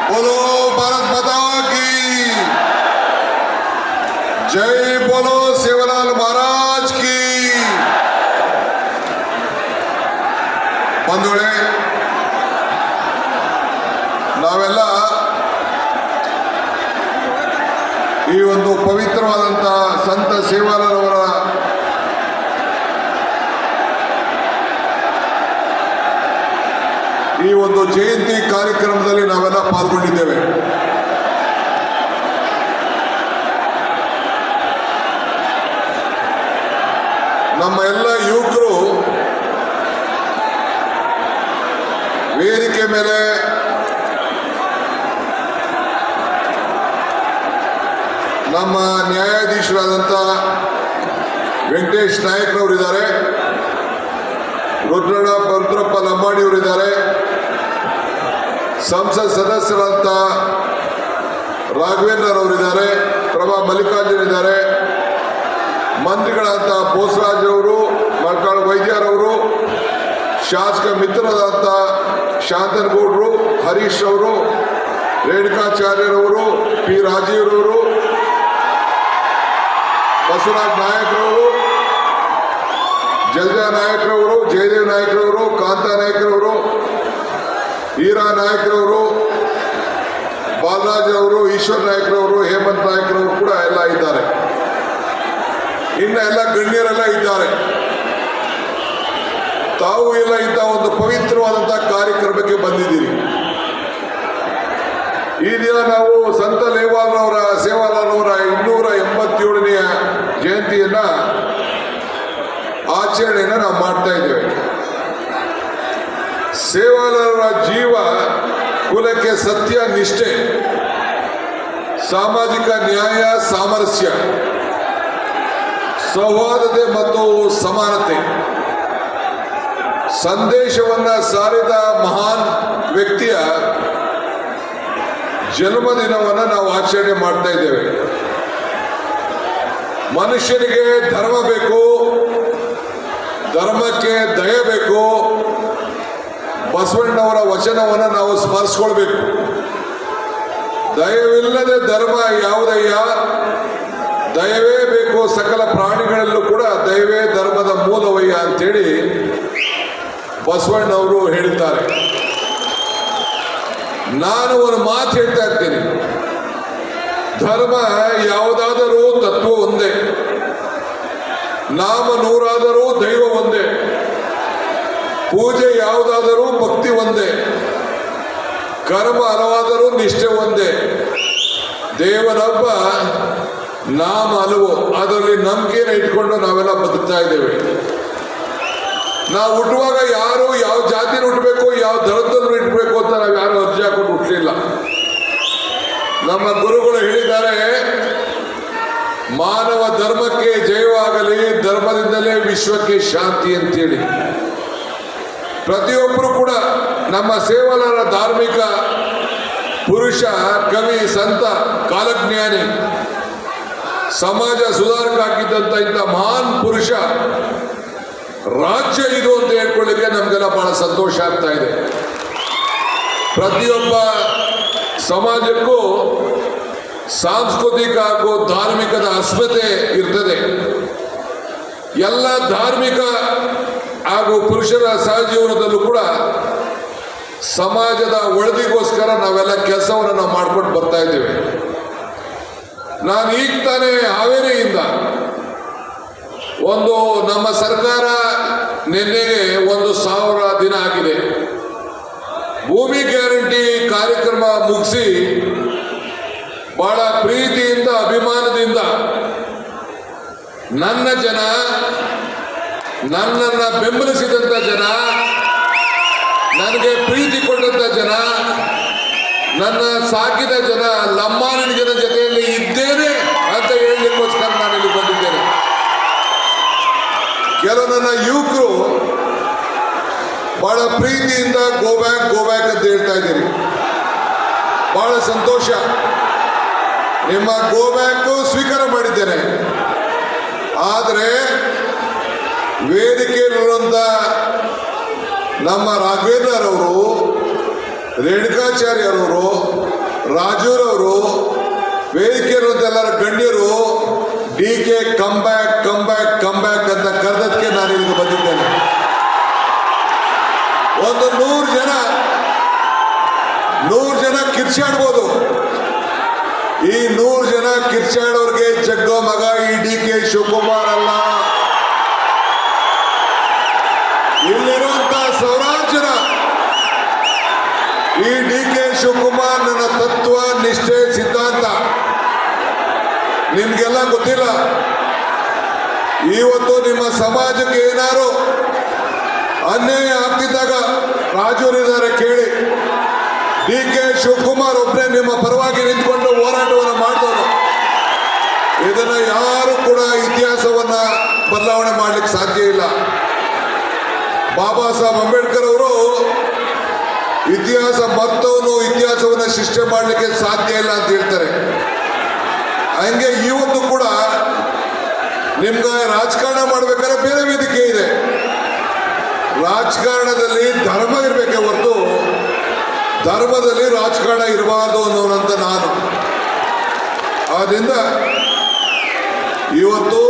बोलो भारत माता की जय, बोलो सेवालाल महाराज की। ಬಂಧುಗಳೇ, ನಾವೆಲ್ಲ ಈ ಒಂದು ಪವಿತ್ರವಾದಂಥ ಸಂತ ಸೇವಾಲಾಲ್ ಅವರ ಈ ಒಂದು ಜಯಂತಿ ಕಾರ್ಯಕ್ರಮದಲ್ಲಿ ನಾವೆಲ್ಲ ಪಾಲ್ಗೊಂಡಿದ್ದೇವೆ. ನಮ್ಮ ಎಲ್ಲ ಯುವಕರು ವೇದಿಕೆ ಮೇಲೆ ನಮ್ಮ ನ್ಯಾಯಾಧೀಶರಾದಂಥ ವೆಂಕಟೇಶ್ ನಾಯಕ್ರವರಿದ್ದಾರೆ, ರುದ್ರಪ್ಪ ಲಂಬಾಣಿಯವರಿದ್ದಾರೆ, ಸಂಸತ್ ಸದಸ್ಯರಾದಂಥ ರಾಘವೇಂದ್ರ ಅವರಿದ್ದಾರೆ, ಪ್ರಭಾ ಮಲ್ಲಿಕಾರ್ಜುನ್ ಇದ್ದಾರೆ, ಮಂತ್ರಿಗಳಾದಂಥ ಬೋಸರಾಜ್ ಅವರು, ಮಲ್ಕಾಳ್ ವೈದ್ಯರವರು, ಶಾಸಕ ಮಿತ್ರರಾದಂಥ ಶಾಂತನಗೌಡರು, ಹರೀಶ್ ಅವರು, ರೇಣುಕಾಚಾರ್ಯರವರು, ಪಿ ರಾಜೀವ್ರವರು, ಬಸವರಾಜ್ ನಾಯಕ್ರವರು, ಜಲ್ಜಾ ನಾಯಕ್ರವರು, ಜಯದೇವ್ ನಾಯಕ್ರವರು, ಕಾಂತಾ ನಾಯಕ್ರವರು, ಈರಾ ನಾಯಕ್ರವರು, ಬಾಲರಾಜ್ ಅವರು, ಈಶ್ವರ್ ನಾಯಕ್ರವರು, ಹೇಮಂತ್ ನಾಯಕ್ರವರು ಕೂಡ ಎಲ್ಲ ಇದ್ದಾರೆ. ಇನ್ನು ಎಲ್ಲ ಗಣ್ಯರೆಲ್ಲ ಇದ್ದಾರೆ. ತಾವು ಎಲ್ಲ ಇಂಥ ಒಂದು ಪವಿತ್ರವಾದಂಥ ಕಾರ್ಯಕ್ರಮಕ್ಕೆ ಬಂದಿದ್ದೀರಿ. ಈ ದಿನ ನಾವು ಸಂತ ಸೇವಾಲಾಲ್ ಅವರ 287ನೇ ಜಯಂತಿಯನ್ನ ಆಚರಣೆಯನ್ನು ನಾವು ಮಾಡ್ತಾ ಇದ್ದೇವೆ. ಸೇವಾಲಾಲ್ ಅವರ ಜೀವ ಕುಲಕ್ಕೆ ಸತ್ಯ, ನಿಷ್ಠೆ, ಸಾಮಾಜಿಕ ನ್ಯಾಯ, ಸಾಮರಸ್ಯ, ಸೌಹಾರ್ದತೆ ಮತ್ತು ಸಮಾನತೆ ಸಂದೇಶವನ್ನ ಸಾರಿದ ಮಹಾನ್ ವ್ಯಕ್ತಿಯ ಜನ್ಮದಿನವನ್ನು ನಾವು ಆಚರಣೆ ಮಾಡ್ತಾ ಇದ್ದೇವೆ. ಮನುಷ್ಯನಿಗೆ ಧರ್ಮ ಬೇಕು, ಧರ್ಮಕ್ಕೆ ದಯೆ ಬೇಕು. ಬಸವಣ್ಣವರ ವಚನವನ್ನು ನಾವು ಸ್ಮರಿಸ್ಕೊಳ್ಬೇಕು. ದಯವಿಲ್ಲದೆ ಧರ್ಮ ಯಾವುದಯ್ಯ, ದಯವೇ ಬೇಕು ಸಕಲ ಪ್ರಾಣಿಗಳಲ್ಲೂ ಕೂಡ ದಯವೇ ಧರ್ಮದ ಮೂಲವಯ್ಯ ಅಂತೇಳಿ ಬಸವಣ್ಣವರು ಹೇಳ್ತಾರೆ. ನಾನು ಒಂದು ಮಾತು ಹೇಳ್ತಾ ಇರ್ತೀನಿ, ಧರ್ಮ ಯಾವುದಾದರೂ ತತ್ವ ಒಂದೇ, ನಾಮ ನೂರಾದರೂ ದೈವ ಒಂದೇ, ಪೂಜೆ ಯಾವುದಾದರೂ ಭಕ್ತಿ ಒಂದೇ, ಕರ್ಮ ಹಲವಾದರೂ ನಿಷ್ಠೆ ಒಂದೇ, ದೇವರೊಬ್ಬ ನಾಮ ಹಲವು. ಅದರಲ್ಲಿ ನಂಬಿಕೆಯನ್ನು ಇಟ್ಕೊಂಡು ನಾವೆಲ್ಲ ಬದುಕ್ತಾ ಇದ್ದೇವೆ. ನಾವು ಹುಟ್ಟುವಾಗ ಯಾರು ಯಾವ ಜಾತಿನ ಹುಟ್ಟಬೇಕು, ಯಾವ ಧರ್ಮದಲ್ಲಿ ಇಟ್ಬೇಕು ಅಂತ ನಾವು ಯಾರು ಅರ್ಜಿ ಹಾಕೊಂಡು ಹುಟ್ಟಲಿಲ್ಲ. ನಮ್ಮ ಗುರುಗಳು ಹೇಳಿದ್ದಾರೆ, ಮಾನವ ಧರ್ಮಕ್ಕೆ ಜಯವಾಗಲಿ, ಧರ್ಮದಿಂದಲೇ ವಿಶ್ವಕ್ಕೆ ಶಾಂತಿ ಅಂತೇಳಿ. ಪ್ರತಿಯೊಬ್ಬರು ಕೂಡ ನಮ್ಮ ಸೇವಾಲಾಲ್ ಧಾರ್ಮಿಕ ಪುರುಷ, ಕವಿ, ಸಂತ, ಕಾಲಜ್ಞಾನಿ, ಸಮಾಜ ಸುಧಾರಕ ಆಗಿದ್ದಂಥ ಇಂಥ ಮಹಾನ್ ಪುರುಷ ರಾಜ್ಯ ಇದು ಅಂತ ಹೇಳ್ಕೊಳ್ಳಿಕ್ಕೆ ನಮಗೆಲ್ಲ ಬಹಳ ಸಂತೋಷ ಆಗ್ತಾ ಇದೆ. ಪ್ರತಿಯೊಬ್ಬ ಸಮಾಜಕ್ಕೂ ಸಾಂಸ್ಕೃತಿಕ ಹಾಗೂ ಧಾರ್ಮಿಕದ ಅಸ್ಮಿತೆ ಇರ್ತದೆ. ಎಲ್ಲ ಧಾರ್ಮಿಕ ಹಾಗೂ ಪುರುಷರ ಸಹಜೀವನದಲ್ಲೂ ಕೂಡ ಸಮಾಜದ ಒಳದಿಗೋಸ್ಕರ ನಾವೆಲ್ಲ ಕೆಲಸವನ್ನು ನಾವು ಮಾಡ್ಕೊಂಡು ಬರ್ತಾ ಇದ್ದೇವೆ. ನಾನು ಈಗ ತಾನೇ ಹಾವೇರಿಯಿಂದ ಒಂದು ನಮ್ಮ ಸರ್ಕಾರ ನಿನ್ನೆಗೆ 1,000 ದಿನ ಆಗಿದೆ. ಭೂಮಿ ಗ್ಯಾರಂಟಿ ಕಾರ್ಯಕ್ರಮ ಮುಗಿಸಿ ಬಹಳ ಪ್ರೀತಿಯಿಂದ, ಅಭಿಮಾನದಿಂದ ನನ್ನ ಜನ, ನನ್ನನ್ನ ಬೆಂಬಲಿಸಿದಂಥ ಜನ, ನನಗೆ ಪ್ರೀತಿ ಕೊಟ್ಟಂಥ ಜನ, ನನ್ನ ಸಾಕಿದ ಜನ, ಲಂಬಾಣಿ ಜನ ಜೊತೆಯಲ್ಲಿ ಇದ್ದೇನೆ ಅಂತ ಹೇಳಲಿಕ್ಕೋಸ್ಕರ ನಾನು ಇಲ್ಲಿ ಬಂದಿದ್ದೇನೆ. ಕೆಲವು ನನ್ನ ಯುವಕರು ಬಹಳ ಪ್ರೀತಿಯಿಂದ ಗೋ ಬ್ಯಾಕ್ ಅಂತ ಹೇಳ್ತಾ ಇದ್ದೀರಿ. ಬಹಳ ಸಂತೋಷ. ನಿಮ್ಮ ಗೋ ಬ್ಯಾಕ್ ಸ್ವೀಕಾರ ಮಾಡಿದ್ದೇನೆ. ಆದರೆ ವೇದಿಕೆಯಲ್ಲಿರುವಂಥ ನಮ್ಮ ರಾಘವೇಂದ್ರರವರು ರೇಣುಕಾಚಾರ್ಯರವರು, ರಾಜೂರವರು, ವೇದಿಕೆಯಲ್ಲಿರುವಂತೆಲ್ಲರ ಗಣ್ಯರು DK come back come back come back ಅಂತ ಕರೆದಕ್ಕೆ ನಾನು ಇಲ್ಲಿಗೆ ಬಂದಿದ್ದೇನೆ. ಒಂದು 100 ಜನ ಕಿರ್ಚಾಡ್ಬೋದು. ಈ 100 ಜನ ಕಿರ್ಚಾಡೋರ್ಗೆ ಜಗ್ಗೋ ಮಗ ಈ DK ಶಿವಕುಮಾರ್ ಅಲ್ಲ. ಇಲ್ಲಿರುವಂತ ಸಾವಿರಾರು ಜನ ಈ DK ಶಿವಕುಮಾರ್ ನನ್ನ ತತ್ವ, ನಿಷ್ಠೆ, ಸಿದ್ಧಾಂತ ನಿಮ್ಗೆಲ್ಲ ಗೊತ್ತಿಲ್ಲ. ಇವತ್ತು ನಿಮ್ಮ ಸಮಾಜಕ್ಕೆ ಏನಾರು ಅನ್ಯಾಯ ಆಗ್ತಿದ್ದಾಗ ರಾಜೂರಿದ್ದಾರೆ ಕೇಳಿ. DK ಶಿವಕುಮಾರ್ ಒಬ್ಬರೇ ನಿಮ್ಮ ಪರವಾಗಿ ನಿಂತ್ಕೊಂಡು ಹೋರಾಟವನ್ನು ಮಾಡಿದವರು. ಇದನ್ನ ಯಾರು ಕೂಡ ಇತಿಹಾಸವನ್ನ ಬದಲಾವಣೆ ಮಾಡ್ಲಿಕ್ಕೆ ಸಾಧ್ಯ ಇಲ್ಲ. ಬಾಬಾ ಸಾಹೇಬ್ ಅಂಬೇಡ್ಕರ್ ಅವರು ಇತಿಹಾಸ ಮರ್ತವನು ಇತಿಹಾಸವನ್ನ ಸೃಷ್ಟಿ ಮಾಡಲಿಕ್ಕೆ ಸಾಧ್ಯ ಇಲ್ಲ ಅಂತ ಹೇಳ್ತಾರೆ. ಹಂಗೆ ಇವತ್ತು ಕೂಡ ನಿಮ್ಗೆ ರಾಜಕಾರಣ ಮಾಡ್ಬೇಕಾದ್ರೆ ಬೇರೆ ವೇದಿಕೆ ಇದೆ. ರಾಜಕಾರಣದಲ್ಲಿ ಧರ್ಮ ಇರಬೇಕೆ ಹೊರತು ಧರ್ಮದಲ್ಲಿ ರಾಜಕಾರಣ ಇರಬಾರ್ದು ಅನ್ನೋನಂತ ನಾನು. ಆದ್ರಿಂದ ಇವತ್ತು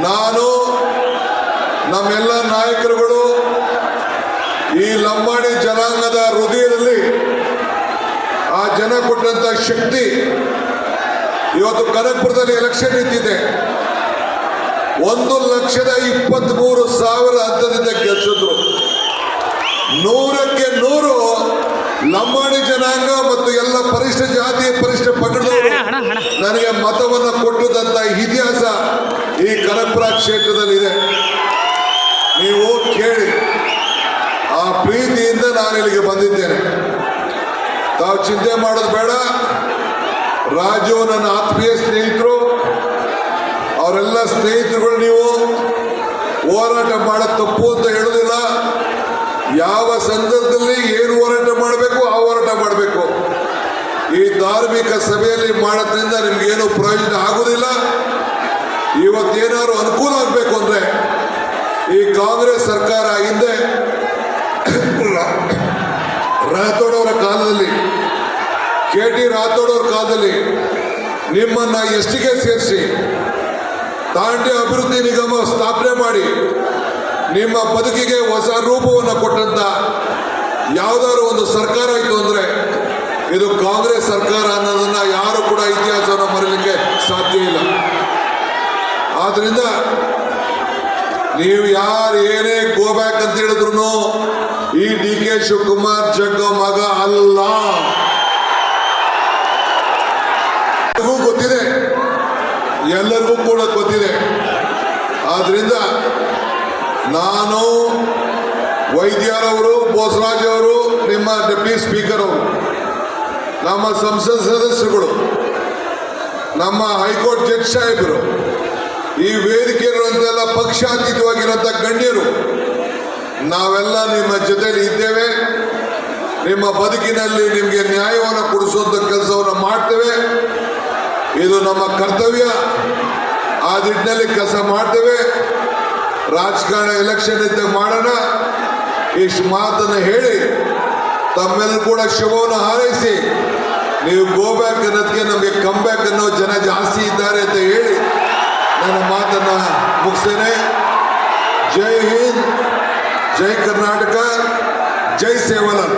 ನಾನು, ನಮ್ಮೆಲ್ಲ ನಾಯಕರುಗಳು ಈ ಲಂಬಾಣಿ ಜನಾಂಗದ ಹೃದಯದಲ್ಲಿ ಆ ಜನ ಕೊಟ್ಟಂತ ಶಕ್ತಿ ಇವತ್ತು ಕನಕಪುರದಲ್ಲಿ ಎಲೆಕ್ಷನ್ ನಿಂತಿದೆ. 1,23,000 ಹಂತದಿಂದ ಗೆಲ್ಲಿಸಿದ್ರು. 100ಕ್ಕೆ 100 ಲಂಬಾಣಿ ಜನಾಂಗ ಮತ್ತು ಎಲ್ಲ ಪರಿಷ್ಠ ಜಾತಿ, ಪರಿಷ್ಠ ಪಂಗಡದವರು ನನಗೆ ಮತವನ್ನ ಕೊಟ್ಟದಂತ ಇತಿಹಾಸ ಈ ಕನಕಪುರ ಕ್ಷೇತ್ರದಲ್ಲಿದೆ. ನೀವು ಕೇಳಿ. ಆ ಪ್ರೀತಿಯಿಂದ ನಾನು ಇಲ್ಲಿಗೆ ಬಂದಿದ್ದೇನೆ. ತಾವು ಚಿಂತೆ ಮಾಡೋದು ಬೇಡ. ರಾಜು ನನ್ನ ಆತ್ಮೀಯ ಸ್ನೇಹಿತರು, ಅವರೆಲ್ಲ ಸ್ನೇಹಿತರುಗಳು. ನೀವು ಹೋರಾಟ ಮಾಡೋದು ತಪ್ಪು ಅಂತ ಹೇಳೋದಿಲ್ಲ. ಯಾವ ಸಂದರ್ಭದಲ್ಲಿ ಏನು ಹೋರಾಟ ಮಾಡಬೇಕು ಆ ಹೋರಾಟ ಮಾಡಬೇಕು. ಈ ಧಾರ್ಮಿಕ ಸಭೆಯಲ್ಲಿ ಮಾಡೋದ್ರಿಂದ ನಿಮ್ಗೇನು ಪ್ರಯೋಜನ ಆಗುವುದಿಲ್ಲ. ಇವತ್ತೇನಾದ್ರು ಅನುಕೂಲ ಆಗಬೇಕು ಅಂದ್ರೆ ಈ ಕಾಂಗ್ರೆಸ್ ಸರ್ಕಾರ ಹಿಂದೆ ರಾಥೋಡ್ ಅವರ ಕಾಲದಲ್ಲಿ, KT ರಾಥೋಡ್ ಅವರ ಕಾಲದಲ್ಲಿ ನಿಮ್ಮನ್ನ ಎಷ್ಟಿಗೆ ಸೇರಿಸಿ ತಾಂಡ್ಯ ಅಭಿವೃದ್ಧಿ ನಿಗಮ ಸ್ಥಾಪನೆ ಮಾಡಿ ನಿಮ್ಮ ಬದುಕಿಗೆ ಹೊಸ ರೂಪವನ್ನು ಕೊಟ್ಟಂತ ಯಾವ್ದಾದ್ರು ಒಂದು ಸರ್ಕಾರ ಇತ್ತು ಅಂದ್ರೆ ಇದು ಕಾಂಗ್ರೆಸ್ ಸರ್ಕಾರ ಅನ್ನೋದನ್ನ ಯಾರು ಕೂಡ ಇತಿಹಾಸವನ್ನು ಮರೀಲಿಕ್ಕೆ ಸಾಧ್ಯ ಇಲ್ಲ. ಆದ್ರಿಂದ ನೀವು ಯಾರು ಏನೇ ಗೋ ಬ್ಯಾಕ್ ಅಂತ ಹೇಳಿದ್ರು ಈ DK ಶಿವಕುಮಾರ್ ಜಗ್ಗ ಮಗ ಅಲ್ಲ. ಗೊತ್ತಿದೆ, ಎಲ್ಲರಿಗೂ ಕೂಡ ಗೊತ್ತಿದೆ. ಆದ್ರಿಂದ ನಾನು, ವೈದ್ಯರವರು, ಬೋಸರಾಜ್ ಅವರು, ನಿಮ್ಮ ಡೆಪ್ಯೂಟಿ ಸ್ಪೀಕರ್ ಅವರು, ನಮ್ಮ ಸಂಸತ್ ಸದಸ್ಯರುಗಳು, ನಮ್ಮ ಹೈಕೋರ್ಟ್ ಜಡ್ಜ್ ಸಾಹೇಬರು, ಈ ವೇದಿಕೆಯಲ್ಲಿರುವಂತೆಲ್ಲ ಪಕ್ಷಾತೀತವಾಗಿರುವಂಥ ಗಣ್ಯರು, ನಾವೆಲ್ಲ ನಿಮ್ಮ ಜೊತೆಲಿ ಇದ್ದೇವೆ. ನಿಮ್ಮ ಬದುಕಿನಲ್ಲಿ ನಿಮಗೆ ನ್ಯಾಯವನ್ನು ಕೊಡಿಸುವಂಥ ಕೆಲಸವನ್ನು ಮಾಡ್ತೇವೆ. ಇದು ನಮ್ಮ ಕರ್ತವ್ಯ. ಆ ನಿಟ್ಟಿನಲ್ಲಿ ಕೆಲಸ ಮಾಡ್ತೇವೆ. ರಾಜಕಾರಣ ಎಲೆಕ್ಷನ್ ಇದ್ದಾಗ ಮಾಡೋಣ. ಇಷ್ಟು ಮಾತನ್ನು ಹೇಳಿ ತಮ್ಮೆಲ್ಲರೂ ಕೂಡ ಶುಭವನ್ನು ಹಾರೈಸಿ, ನೀವು ಗೋ ಬ್ಯಾಕ್ ಅನ್ನೋದಕ್ಕೆ ನಮಗೆ ಕಮ್ ಬ್ಯಾಕ್ ಅನ್ನೋ ಜನ ಜಾಸ್ತಿ ಇದ್ದಾರೆ ಅಂತ ಹೇಳಿ ನನ್ನ ಮಾತನ್ನು ಮುಗಿಸ್ತೇನೆ. ಜೈ ಹಿಂದ್, ಜೈ ಕರ್ನಾಟಕ, ಜೈ ಸೇವಾಲಾಲ್.